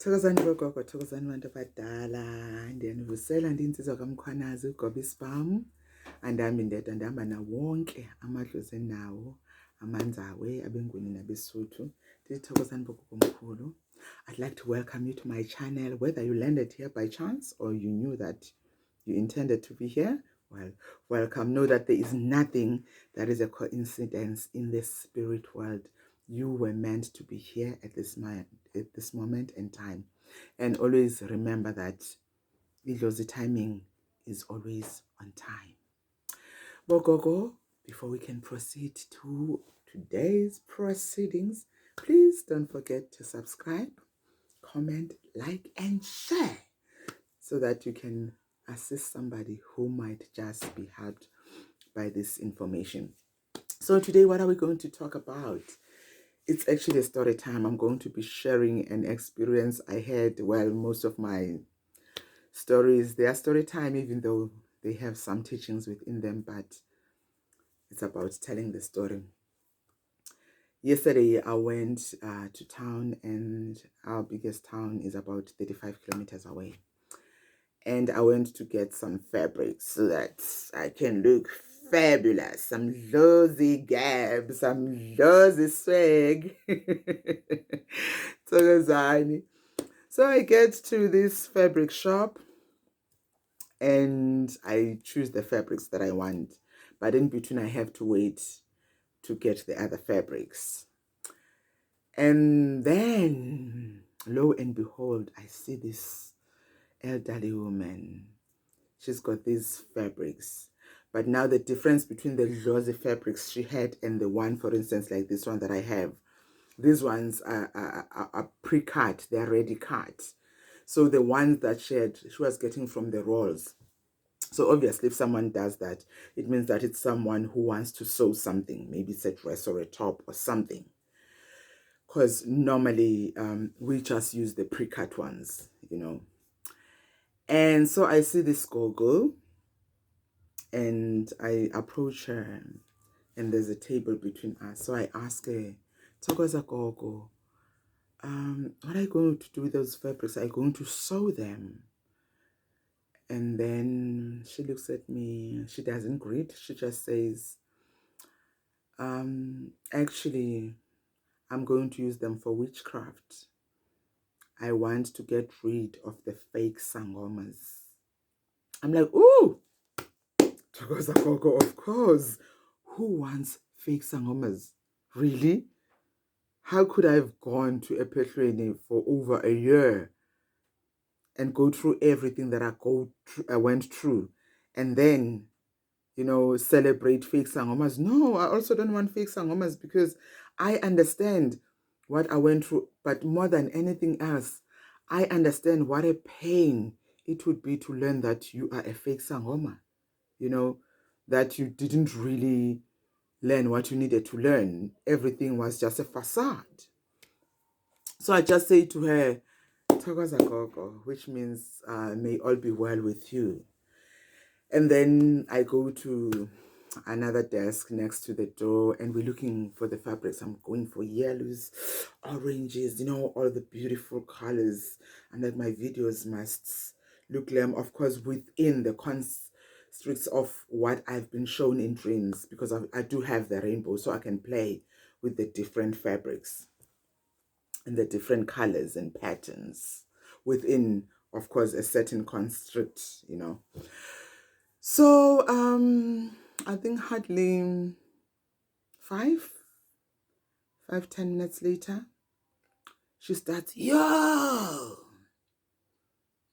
Thokozani bogogo, thokozani bantu abadala. Ndiyanivusela ndiyinsizwa kaMkhwanazi uGobisbam. Andihamba ndedwa, ndihamba nawo wonke amadlozi enawo, amanzawe, abenguni nabesuthu. Ndithi thokozani bogogo omkhulu. I'd like to welcome you to my channel, whether you landed here by chance or you knew that you intended to be here. Well, welcome. Know that there is nothing that is a coincidence in this spirit world. You were meant to be here at this moment in time. And always remember that dlozi timing is always on time. Bogogo, before we can proceed to today's proceedings, please don't forget to subscribe, comment, like, and share so that you can assist somebody who might just be helped by this information. So today, what are we going to talk about? It's actually a story time. I'm going to be sharing an experience I had. Well, most of my stories, they are story time, even though they have some teachings within them, but it's about telling the story. Yesterday, I went to town, and our biggest town is about 35 kilometers away. And I went to get some fabrics so that I can look fabulous. Some dlozi gab, some dlozi swag. So I get to this fabric shop and I choose the fabrics that I want. But in between, I have to wait to get the other fabrics. And then, lo and behold, I see this elderly woman. She's got these fabrics. But now the difference between the dlozi fabrics she had and the one, for instance, like this one that I have, these ones are pre-cut, they're already cut. So the ones that she was getting from the rolls. So obviously, if someone does that, it means that it's someone who wants to sew something. Maybe it's a dress or a top or something. Because normally we just use the pre-cut ones, you know. And so I see this gogo and I approach her and there's a table between us. So I ask her, Thokoza gogo, what are you going to do with those fabrics? Are you going to sew them? And then she looks at me, she doesn't greet, she just says, actually, I'm going to use them for witchcraft. I want to get rid of the fake sangomas. I'm like, ooh, of course. Who wants fake sangomas? Really? How could I have gone to a petrolene for over a year and go through everything that I went through and then, you know, celebrate fake sangomas? No, I also don't want fake sangomas because I understand what I went through, but more than anything else, I understand what a pain it would be to learn that you are a fake sangoma, you know, that you didn't really learn what you needed to learn. Everything was just a facade. So I just say to her, Thokoza gogo, which means may all be well with you. And then I go to another desk next to the door and we're looking for the fabrics. I'm going for yellows, oranges, you know, all the beautiful colors, and that my videos must look glam, of course, within the constricts of what I've been shown in dreams, because I do have the rainbow, so I can play with the different fabrics and the different colors and patterns within, of course, a certain constrict, you know. So I think hardly 10 minutes later, she starts, yo!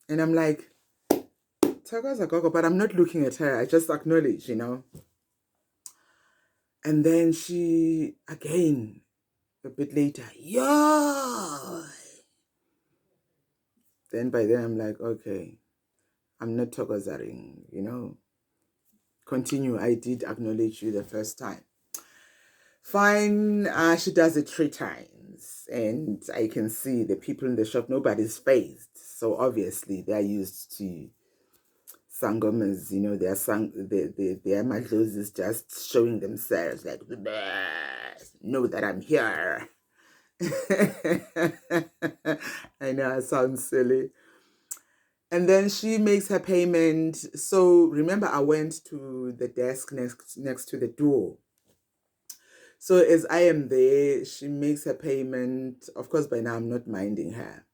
And I'm like, Thokoza gogo, but I'm not looking at her. I just acknowledge, you know. And then she, again, a bit later, yo! Then by then I'm like, okay, I'm not Thokozaring, you know. Continue, I did acknowledge you the first time. Fine, she does it 3 times. And I can see the people in the shop, nobody's phased. So obviously they're used to sangomas, you know, their madlozis just showing themselves like, know that I'm here. And I know it sounds silly. And then she makes her payment. So remember, I went to the desk next to the door. So as I am there, she makes her payment. Of course, by now I'm not minding her.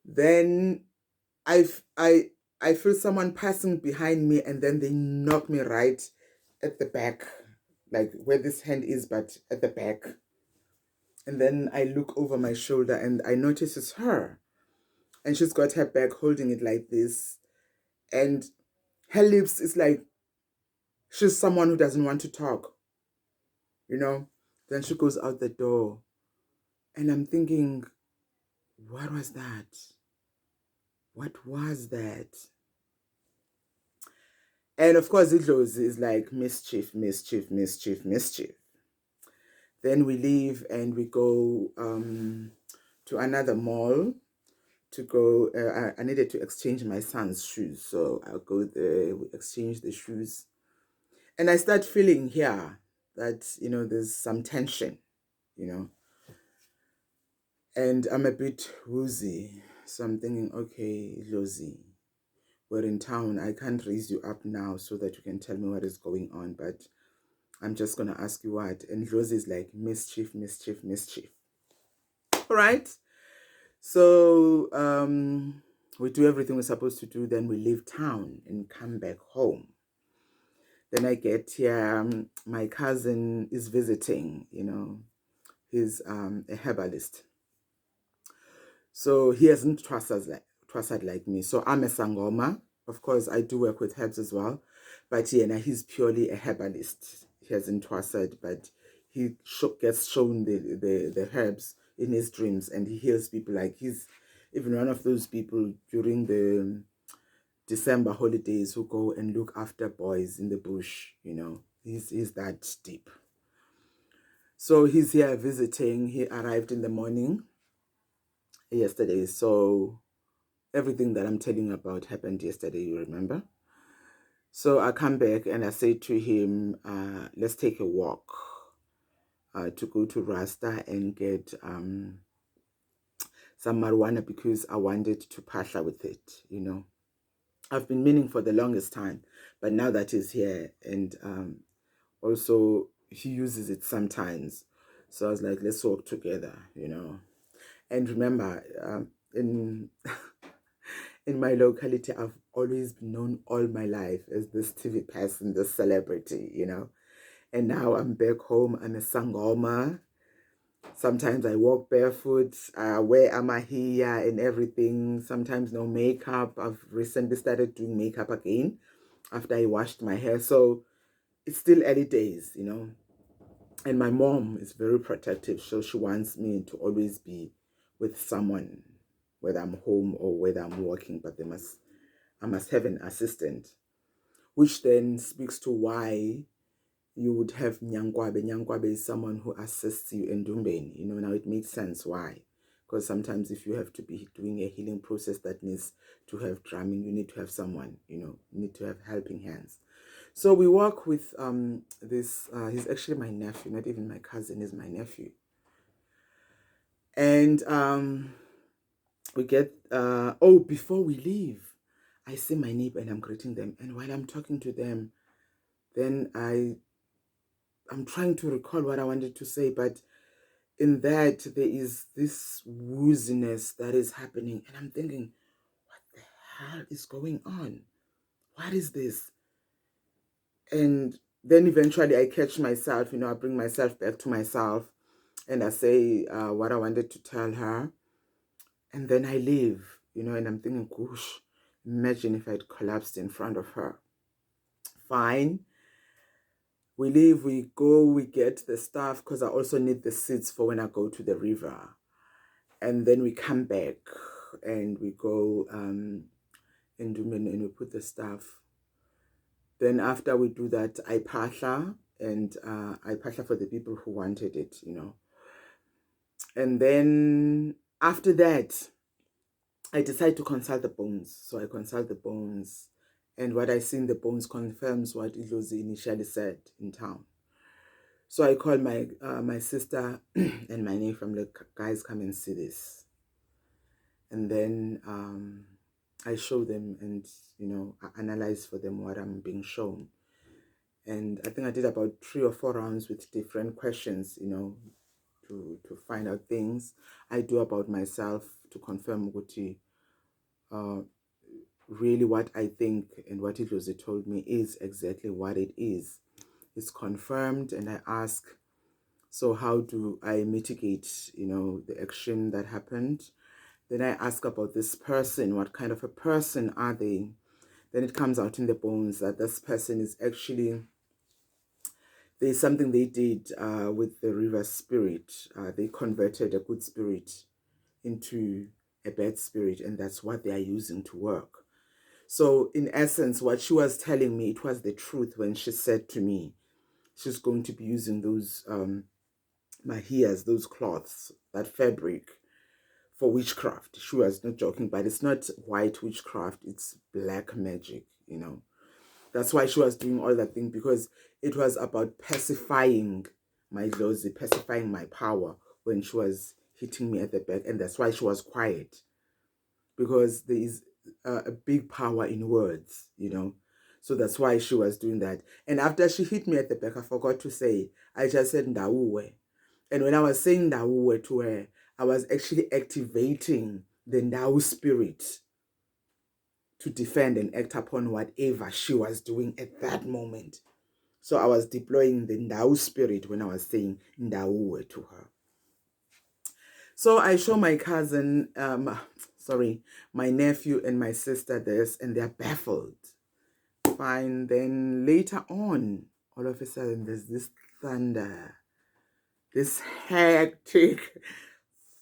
Then I f- I feel someone passing behind me, and then they knock me right at the back, like where this hand is, but at the back. And then I look over my shoulder and I notice it's her. And she's got her back holding it like this. And her lips is like she's someone who doesn't want to talk, you know? Then she goes out the door. And I'm thinking, what was that? What was that? And of course, dlozi is like mischief, mischief, mischief, mischief. Then we leave and we go to another mall to go. I needed to exchange my son's shoes. So I'll go there, we exchange the shoes. And I start feeling here that, there's some tension, you know. And I'm a bit woozy. So I'm thinking, okay, Lozi, we're in town. I can't raise you up now so that you can tell me what is going on, but I'm just going to ask you what. And Lozi is like, mischief, mischief, mischief. All right. So we do everything we're supposed to do. Then we leave town and come back home. Then I get here. My cousin is visiting, he's a herbalist. So he hasn't trusted like me. So I'm a sangoma. Of course, I do work with herbs as well. But yeah, now he's purely a herbalist. He hasn't trusted, but he gets shown the herbs in his dreams and he heals people. Like he's even one of those people during the December holidays who go and look after boys in the bush, He's that deep. So he's here visiting. He arrived in the morning yesterday. So everything that I'm telling you about happened yesterday, you remember? So I come back and I say to him, let's take a walk to go to Rasta and get some marijuana because I wanted to pasha with it, I've been meaning for the longest time, but now that he's here and also he uses it sometimes. So I was like, let's walk together, And remember, in in my locality, I've always been known all my life as this TV person, this celebrity, And now I'm back home. I'm a sangoma. Sometimes I walk barefoot, wear amahiya and everything. Sometimes no makeup. I've recently started doing makeup again after I washed my hair. So it's still early days, And my mom is very protective. So she wants me to always be with someone, whether I'm home or whether I'm working, but I must have an assistant, which then speaks to why you would have nyangwabe. Nyangwabe is someone who assists you in dumbeni. Now it makes sense why. Because sometimes if you have to be doing a healing process that needs to have drumming, you need to have someone, you need to have helping hands. So we work with this, he's actually my nephew, not even my cousin, is my nephew. And we get, before we leave, I see my neighbor and I'm greeting them. And while I'm talking to them, then I'm trying to recall what I wanted to say, but in that there is this wooziness that is happening. And I'm thinking, what the hell is going on? What is this? And then eventually I catch myself, I bring myself back to myself and I say what I wanted to tell her. And then I leave, and I'm thinking, gosh, imagine if I'd collapsed in front of her. Fine. We leave, we go, we get the stuff because I also need the seeds for when I go to the river. And then we come back and we go and we put the stuff. Then after we do that, I pasha and I pasha for the people who wanted it, And then after that, I decide to consult the bones. So I consult the bones. And what I see in the bones confirms what dlozi initially said in town. So I call my sister and my neighbor. I'm like, guys, come and see this. And then I show them and, I analyze for them what I'm being shown. And I think I did about 3 or 4 rounds with different questions, to find out things. I do about myself to confirm Guti, really what I think and what dlozi told me is exactly what it is. It's confirmed, and I ask, so how do I mitigate, the action that happened? Then I ask about this person, what kind of a person are they? Then it comes out in the bones that this person is actually, there's something they did with the river spirit. They converted a good spirit into a bad spirit, and that's what they are using to work. So in essence, what she was telling me, it was the truth when she said to me, she's going to be using those mahiyas, those cloths, that fabric, for witchcraft. She was not joking, but it's not white witchcraft, it's black magic, That's why she was doing all that thing, because it was about pacifying my dlozi, pacifying my power when she was hitting me at the back. And that's why she was quiet, because there is a big power in words, So that's why she was doing that. And after she hit me at the back, I forgot to say, I just said Ndawuwe. And when I was saying Ndawuwe to her, I was actually activating the Ndau spirit to defend and act upon whatever she was doing at that moment. So I was deploying the Ndau spirit when I was saying Ndauwe to her. So I show my cousin, my nephew and my sister this, and they're baffled. Fine. Then later on, all of a sudden, there's this thunder, this hectic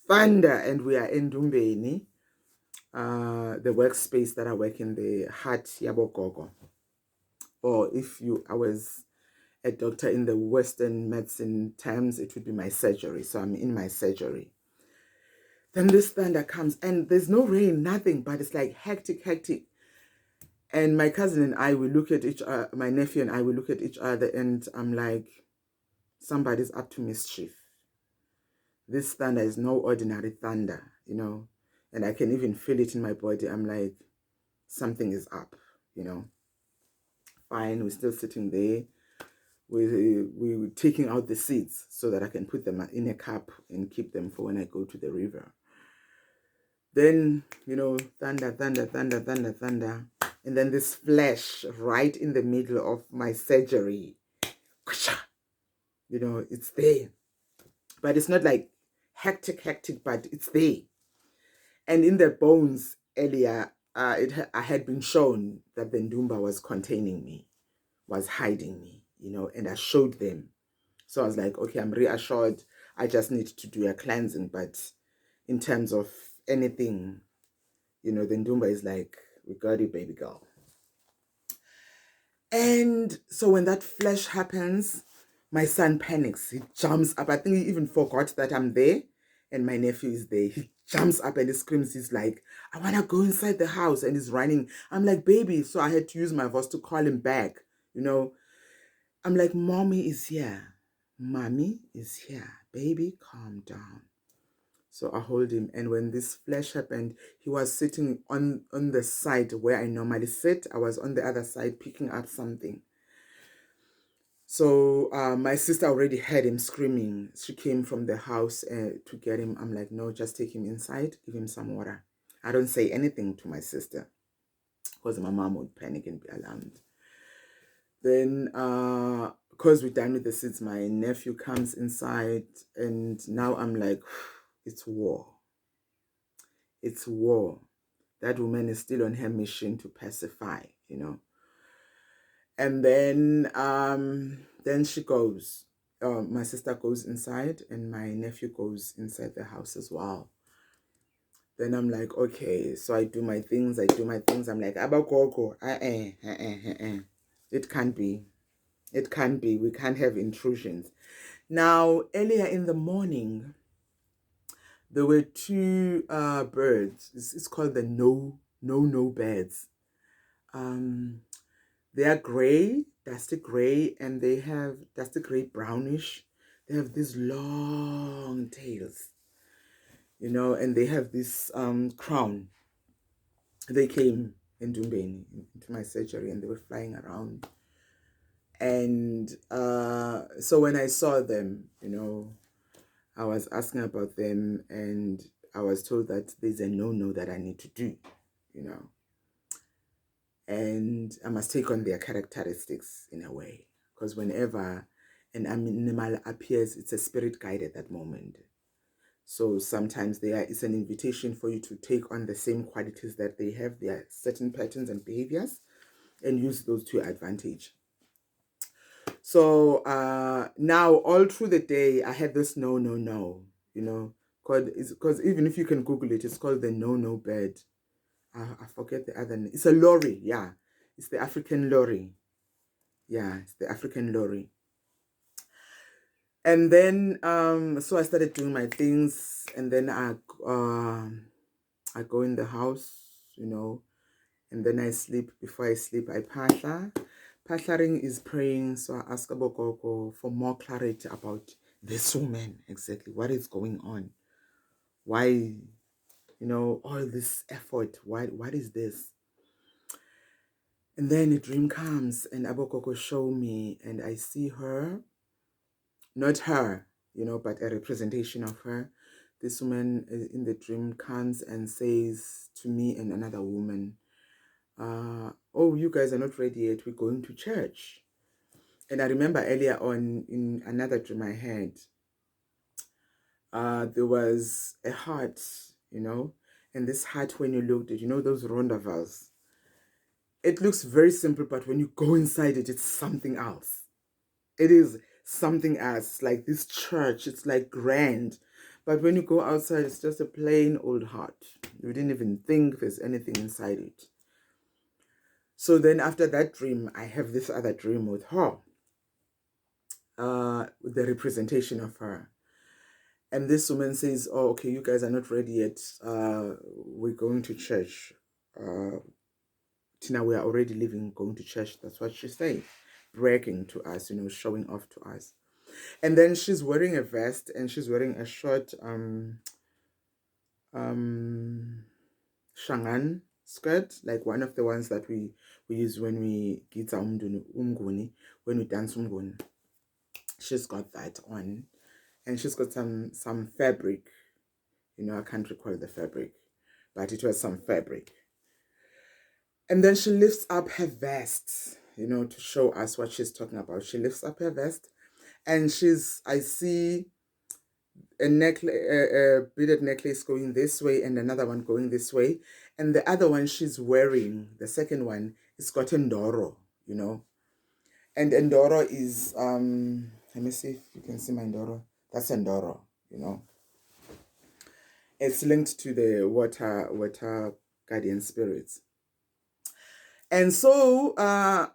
thunder, and we are in Dumbeni, the workspace that I work in, the Hut Yabogogo. Or I was a doctor in the Western medicine terms, it would be my surgery. So I'm in my surgery. Then this thunder comes, and there's no rain, nothing, but it's like hectic. And my cousin and I, we look at my nephew and I, we look at each other, and I'm like, somebody's up to mischief. This thunder is no ordinary thunder, and I can even feel it in my body. I'm like, something is up, Fine, we're still sitting there. We were taking out the seeds so that I can put them in a cup and keep them for when I go to the river. Then, thunder. And then this flash right in the middle of my surgery. It's there. But it's not like hectic, but it's there. And in the bones earlier, I had been shown that the Ndumba was containing me, was hiding me, and I showed them. So I was like, okay, I'm reassured. I just need to do a cleansing. But in terms of anything, the Ndumba is like, we got it, baby girl. And so when that flash happens, my son panics. He jumps up. I think he even forgot that I'm there and my nephew is there. He jumps up and he screams. He's like, I want to go inside the house. And he's running. I'm like, baby. So I had to use my voice to call him back. I'm like, mommy is here. Mommy is here. Baby, calm down. So I hold him. And when this flash happened, he was sitting on the side where I normally sit. I was on the other side picking up something. So my sister already heard him screaming. She came from the house to get him. I'm like, no, just take him inside. Give him some water. I don't say anything to my sister because my mom would panic and be alarmed. Then, because we're done with the seeds, my nephew comes inside, and now I'm like, it's war. It's war. That woman is still on her mission to pacify, And then she goes. My sister goes inside, and my nephew goes inside the house as well. Then I'm like, okay, so I do my things. I'm like, Abagogo, it can't be. It can't be. We can't have intrusions. Now, earlier in the morning, there were two birds. It's called the no birds. They are gray, dusty gray, and they have dusty gray brownish. They have these long tails. you know, and they have this crown. They came in Dumbeni into my surgery, and they were flying around. And so when I saw them, you know, I was asking about them, and I was told that there's a no-no that I need to do, you know, and I must take on their characteristics in a way, because whenever an animal appears, it's a spirit guide at that moment. So sometimes it's an invitation for you to take on the same qualities that they have, their certain patterns and behaviors, and use those to your advantage. So now all through the day, I had this no, no, no, you know, because even if you can Google it, it's called the no bird. I forget the other name. It's a lorry, yeah. It's the African lorry. Yeah, it's the African lorry. And then, so I started doing my things, and then I go in the house, you know, and then I sleep. Before I sleep, I pasha. Pasharing is praying, so I ask Abokoko for more clarity about this woman, exactly what is going on. Why, you know, all this effort? What is this? And then a dream comes, and Abokoko show me, and I see her, not her, you know, but a representation of her. This woman in the dream comes and says to me and another woman, oh, you guys are not ready yet, we're going to church. And I remember earlier on in another dream I had, there was a heart, you know, and this heart, when you looked at, you know, those rondavels, it looks very simple, but when you go inside it, it's something else. It is something else. Like this church, it's like grand. But when you go outside, it's just a plain old heart. You didn't even think there's anything inside it. So then after that dream, I have this other dream with her. The representation of her. And this woman says, oh, okay, you guys are not ready yet. We're going to church. Tina, we are already leaving, going to church. That's what she's saying. Bragging to us, you know, showing off to us. And then she's wearing a vest, and she's wearing a short shangan skirt, like one of the ones that we use when we gita umguni, when we dance umguni. She's got that on, and she's got some fabric, you know, I can't recall the fabric, but it was some fabric. And then she lifts up her vest, you know, to show us what she's talking about. She lifts up her vest, and I see a necklace, a beaded necklace going this way, and another one going this way. And the other one she's wearing, the second one, is got Ndoro, you know. And Ndoro is, let me see if you can see my Ndoro. That's Ndoro, you know. It's linked to the water guardian spirits. And so I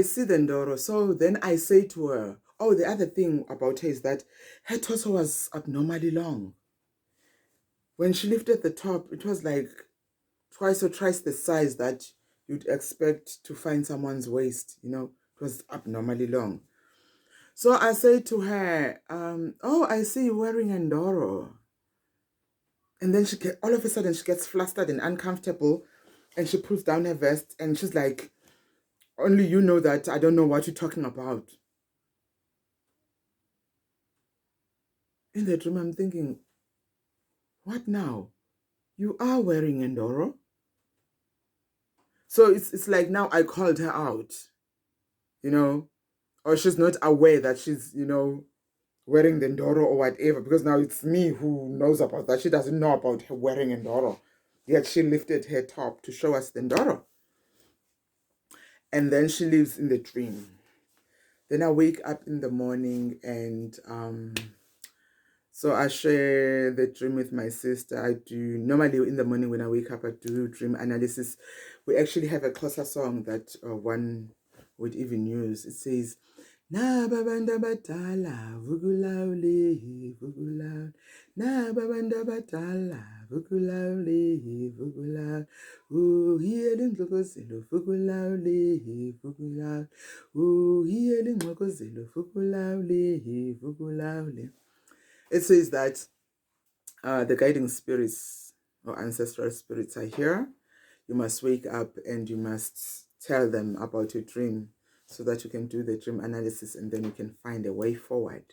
see the Ndoro. So then I say to her, oh, the other thing about her is that her torso was abnormally long. When she lifted the top, it was like twice or thrice the size that you'd expect to find someone's waist, you know. It was abnormally long. So I say to her, oh, I see you wearing a Ndoro. And then all of a sudden she gets flustered and uncomfortable, and she pulls down her vest, and she's like, only you know that. I don't know what you're talking about. In the dream, I'm thinking, what now? You are wearing a Ndoro? So it's like now I called her out, you know, or she's not aware that she's, you know, wearing the Ndoro or whatever, because now it's me who knows about that. She doesn't know about her wearing a Ndoro, yet she lifted her top to show us the Ndoro. And then she lives in the dream. Then I wake up in the morning, and so I share the dream with my sister. I do normally in the morning when I wake up, I do dream analysis. We actually have a Xhosa song that one would even use. It says, "Na babanda batala vugulauli vugulaul, na babanda batala vugulauli vugulaul, healing ngokozelo vugulauli vugulaul, healing ngokozelo vugulauli vugulaul." It says that The guiding spirits or ancestral spirits are here. You must wake up and you must tell them about your dream so that you can do the dream analysis and then you can find a way forward.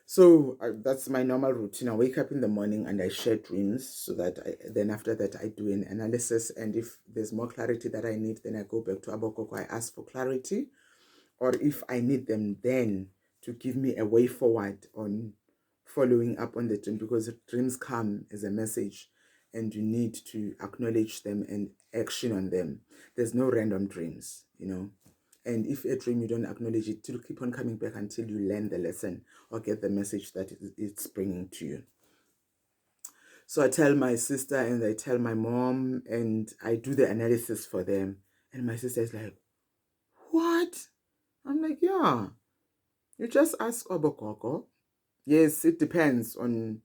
So that's my normal routine. I wake up in the morning and I share dreams so that then after that I do an analysis, and if there's more clarity that I need, then I go back to Abokoko. I ask for clarity, or if I need them then to give me a way forward on following up on the dream, because dreams come as a message and you need to acknowledge them and action on them. There's no random dreams, you know. And if a dream you don't acknowledge it, it'll keep on coming back until you learn the lesson or get the message that it's bringing to you. So I tell my sister and I tell my mom and I do the analysis for them. And my sister is like, what? I'm like, yeah, you just ask Obokoko. Yes, it depends on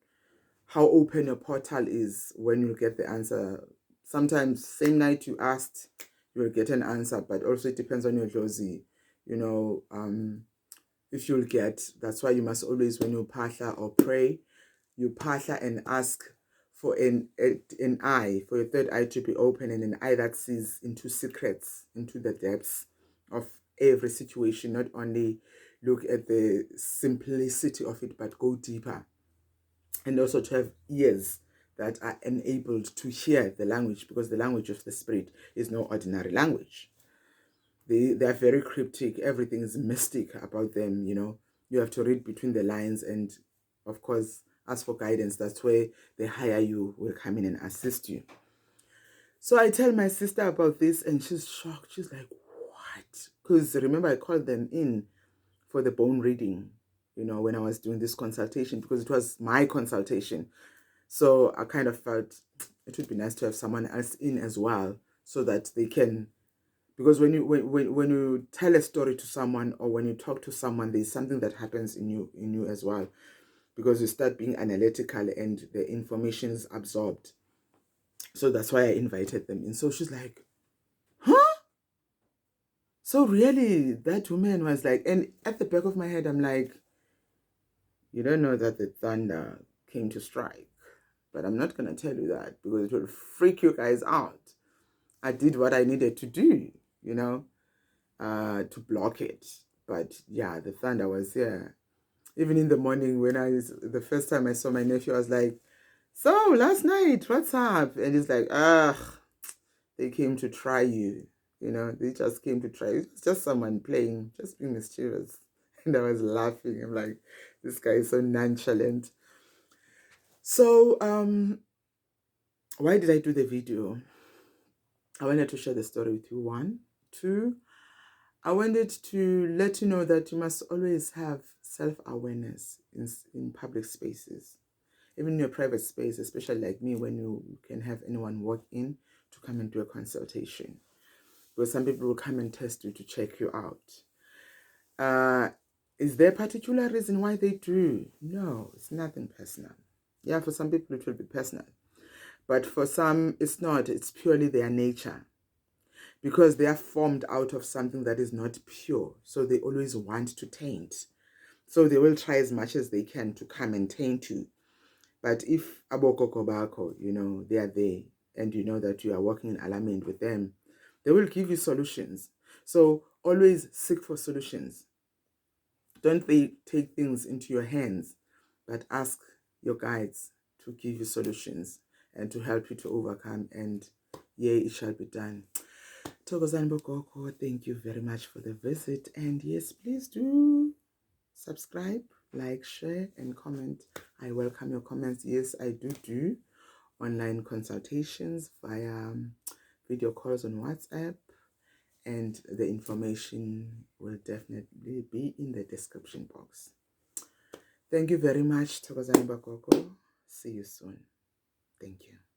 how open your portal is when you get the answer. Sometimes same night you asked, you will get an answer, but also it depends on your dlozi. You know, if you'll get, that's why you must always, when you pasha or pray, you pasha and ask for an eye, for your third eye to be open, and an eye that sees into secrets, into the depths of every situation, not only look at the simplicity of it, but go deeper. And also to have ears that are enabled to hear the language, because the language of the spirit is no ordinary language. They are very cryptic. Everything is mystic about them, you know. You have to read between the lines and, of course, ask for guidance. That's where the higher you will come in and assist you. So I tell my sister about this and she's shocked. She's like, what? Because remember, I called them in for the bone reading, you know, when I was doing this consultation, because it was my consultation. So I kind of felt it would be nice to have someone else in as well so that they can, because when you tell a story to someone or when you talk to someone, there's something that happens in you as well, because you start being analytical and the information is absorbed. So that's why I invited them in. So she's like, huh? So really, that woman was like, and at the back of my head, I'm like, you don't know that the thunder came to strike. But I'm not going to tell you that because it will freak you guys out. I did what I needed to do, you know, to block it. But yeah, the thunder was here. Even in the morning when the first time I saw my nephew, I was like, so last night, what's up? And he's like, they came to try you. You know, they just came to try you. It's just someone playing, just being mischievous. And I was laughing. I'm like, this guy is so nonchalant. So, why did I do the video? I wanted to share the story with you, one. Two, I wanted to let you know that you must always have self-awareness in public spaces. Even in your private space, especially like me, when you can have anyone walk in to come and do a consultation. Because some people will come and test you to check you out. Is there a particular reason why they do? No, it's nothing personal. Yeah, for some people it will be personal. But for some, it's not. It's purely their nature. Because they are formed out of something that is not pure. So they always want to taint. So they will try as much as they can to come and taint you. But if abokoko bako, you know, they are there, and you know that you are working in alignment with them, they will give you solutions. So always seek for solutions. Don't take things into your hands, but ask your guides to give you solutions and to help you to overcome, and yeah, it shall be done. Thokozani Bokoko, thank you very much for the visit, and yes, please do subscribe, like, share, and comment. I welcome your comments. Yes, I do online consultations via video calls on WhatsApp, and the information will definitely be in the description box. Thank you very much, Thokozani Bokoko. See you soon. Thank you.